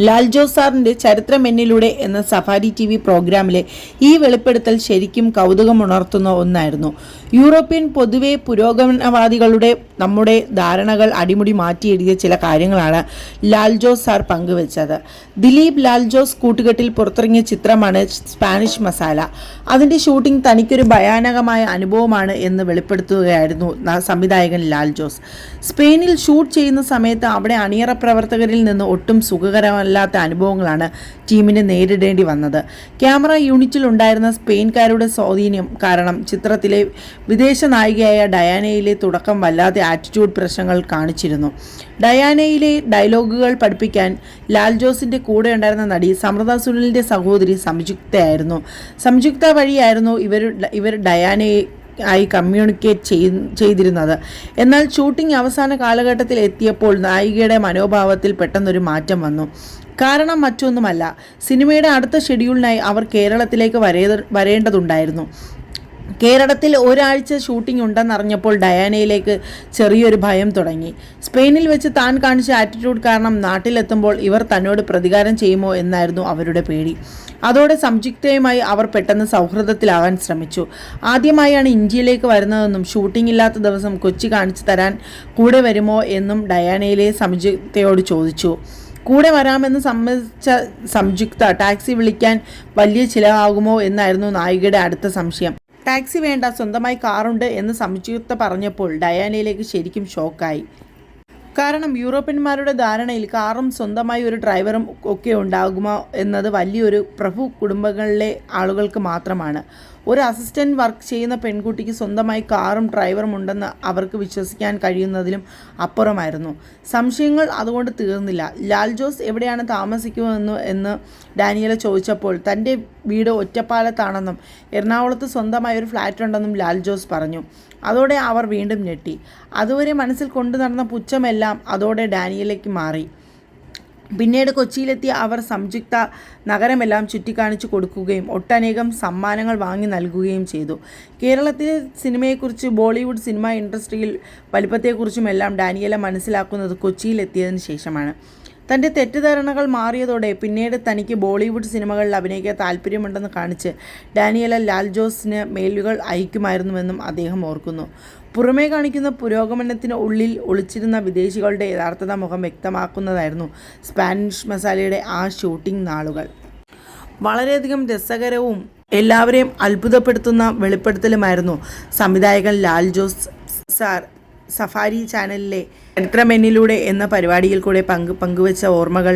ലാൽ ജോസ് സാറിൻ്റെ ചരിത്രമെന്നിലൂടെ എന്ന safari TV പ്രോഗ്രാമിലെ ഈ വെളിപ്പെടുത്തൽ ശരിക്കും കൗതുകമുണർത്തുന്ന ഒന്നായിരുന്നു. യൂറോപ്യൻ പൊതുവെ പുരോഗമനവാദികളുടെ നമ്മുടെ ധാരണകൾ അടിമുടി മാറ്റിയെഴുതിയ ചില കാര്യങ്ങളാണ് ലാൽ ജോസ് സാർ പങ്കുവച്ചത്. ദിലീപ് ലാൽ ജോസ് കൂട്ടുകെട്ടിൽ പുറത്തിറങ്ങിയ ചിത്രമാണ് സ്പാനിഷ് മസാല. അതിൻ്റെ ഷൂട്ടിംഗ് തനിക്കൊരു ഭയാനകമായ അനുഭവമാണ് എന്ന് വെളിപ്പെടുത്തുകയായിരുന്നു സംവിധായകൻ ലാൽ ജോസ്. സ്പെയിനിൽ ഷൂട്ട് ചെയ്യുന്ന സമയത്ത് അവിടെ അണിയറ പ്രവർത്തകരിൽ നിന്ന് ഒട്ടും സുഖകരമല്ലാത്ത അനുഭവങ്ങളാണ് ടീമിന് നേരിടേണ്ടി വന്നത്. ക്യാമറ യൂണിറ്റിൽ ഉണ്ടായിരുന്ന സ്പെയിൻകാരുടെ സ്വാധീനം കാരണം ചിത്രത്തിലെ വിദേശ നായികയായ ഡയാനയിലെ തുടക്കം വല്ലാതെ ആറ്റിറ്റ്യൂഡ് പ്രശ്നങ്ങൾ കാണിച്ചിരുന്നു. ഡയാനയിലെ ഡയലോഗുകൾ പഠിപ്പിക്കാൻ ലാൽ ജോസിൻ്റെ കൂടെ ഉണ്ടായിരുന്ന നടി സമൃദ്ധ സുനിലിൻ്റെ സഹോദരി സംയുക്തയായിരുന്നു. സംയുക്ത വഴിയായിരുന്നു ഇവർ ഡയാനയെ ആയി കമ്മ്യൂണിക്കേറ്റ് ചെയ്തിരുന്നത്. എന്നാൽ ഷൂട്ടിംഗ് അവസാന കാലഘട്ടത്തിൽ എത്തിയപ്പോൾ നായികയുടെ മനോഭാവത്തിൽ പെട്ടെന്നൊരു മാറ്റം വന്നു. കാരണം മറ്റൊന്നുമല്ല, സിനിമയുടെ അടുത്ത ഷെഡ്യൂളിനായി അവർ കേരളത്തിലേക്ക് വരേണ്ടതുണ്ടായിരുന്നു. കേരളത്തിൽ ഒരാഴ്ച ഷൂട്ടിംഗ് ഉണ്ടെന്നറിഞ്ഞപ്പോൾ ഡയാനയിലേക്ക് ചെറിയൊരു ഭയം തുടങ്ങി. സ്പെയിനിൽ വെച്ച് താൻ കാണിച്ച ആറ്റിറ്റ്യൂഡ് കാരണം നാട്ടിലെത്തുമ്പോൾ ഇവർ തന്നോട് പ്രതികാരം ചെയ്യുമോ എന്നായിരുന്നു അവരുടെ പേടി. അതോടെ സംയുക്തയുമായി അവർ പെട്ടെന്ന് സൗഹൃദത്തിലാവാൻ ശ്രമിച്ചു. ആദ്യമായാണ് ഇന്ത്യയിലേക്ക് വരുന്നതെന്നും ഷൂട്ടിംഗ് ഇല്ലാത്ത ദിവസം കൊച്ചി കാണിച്ചു തരാൻ കൂടെ വരുമോ എന്നും ഡയാനയിലെ സംയുക്തയോട് ചോദിച്ചു. കൂടെ വരാമെന്ന് സമ്മതിച്ച സംയുക്ത ടാക്സി വിളിക്കാൻ വലിയ ചിലവാകുമോ എന്നായിരുന്നു നായികയുടെ അടുത്ത സംശയം. ടാക്സി വേണ്ട, സ്വന്തമായി കാറുണ്ട് എന്ന് സംയുക്ത പറഞ്ഞപ്പോൾ ഡയാനയിലേക്ക് ശരിക്കും ഷോക്കായി. കാരണം യൂറോപ്യന്മാരുടെ ധാരണയിൽ കാറും സ്വന്തമായി ഒരു ഡ്രൈവറും ഒക്കെ ഉണ്ടാകുമോ എന്നത് വലിയൊരു പ്രഭു കുടുംബങ്ങളിലെ ആളുകൾക്ക് മാത്രമാണ്. ഒരു അസിസ്റ്റൻ്റ് വർക്ക് ചെയ്യുന്ന പെൺകുട്ടിക്ക് സ്വന്തമായി കാറും ഡ്രൈവറും ഉണ്ടെന്ന് അവർക്ക് വിശ്വസിക്കാൻ കഴിയുന്നതിലും അപ്പുറമായിരുന്നു. സംശയങ്ങൾ അതുകൊണ്ട് തീർന്നില്ല. ലാൽ ജോസ് എവിടെയാണ് താമസിക്കുന്നതെന്ന് ഡാനിയല ചോദിച്ചപ്പോൾ തൻ്റെ വീട് ഒറ്റപ്പാലത്താണെന്നും എറണാകുളത്ത് സ്വന്തമായി ഒരു ഫ്ലാറ്റ് ഉണ്ടെന്നും ലാൽ ജോസ് പറഞ്ഞു. അതോടെ അവർ വീണ്ടും ഞെട്ടി. അതുവരെ മനസ്സിൽ കൊണ്ടു നടന്ന പുച്ഛമെല്ലാം അതോടെ ഡാനിയലയ്ക്ക് മാറി. പിന്നീട് കൊച്ചിയിലെത്തിയ അവർ സംയുക്ത നഗരമെല്ലാം ചുറ്റിക്കാണിച്ചു കൊടുക്കുകയും ഒട്ടനേകം സമ്മാനങ്ങൾ വാങ്ങി നൽകുകയും ചെയ്തു. കേരളത്തിലെ സിനിമയെക്കുറിച്ച് ബോളിവുഡ് സിനിമ ഇൻഡസ്ട്രിയിൽ വലിപ്പത്തെക്കുറിച്ചുമെല്ലാം ഡാനിയല മനസ്സിലാക്കുന്നത് കൊച്ചിയിലെത്തിയതിന് ശേഷമാണ്. തൻ്റെ തെറ്റിദ്ധാരണകൾ മാറിയതോടെ പിന്നീട് തനിക്ക് ബോളിവുഡ് സിനിമകളിൽ അഭിനയിക്കാൻ താല്പര്യമുണ്ടെന്ന് കാണിച്ച് ഡാനിയല ലാൽ ജോസിന് മെയിലുകൾ അയക്കുമായിരുന്നുവെന്നും അദ്ദേഹം ഓർക്കുന്നു. പുറമേ കാണിക്കുന്ന പുരോഗമനത്തിന് ഉള്ളിൽ ഒളിച്ചിരുന്ന വിദേശികളുടെ യഥാർത്ഥ മുഖം വ്യക്തമാക്കുന്നതായിരുന്നു സ്പാനിഷ് മസാലയുടെ ആ ഷൂട്ടിംഗ് നാളുകൾ. വളരെയധികം രസകരവും എല്ലാവരെയും അത്ഭുതപ്പെടുത്തുന്ന വെളിപ്പെടുത്തലുമായിരുന്നു സംവിധായകൻ ലാൽ ജോസ് സാർ സഫാരി ചാനലിലെ ചരിത്രമെന്നിലൂടെ എന്ന പരിപാടിയിൽ കൂടെ പങ്കുവച്ച ഓർമ്മകൾ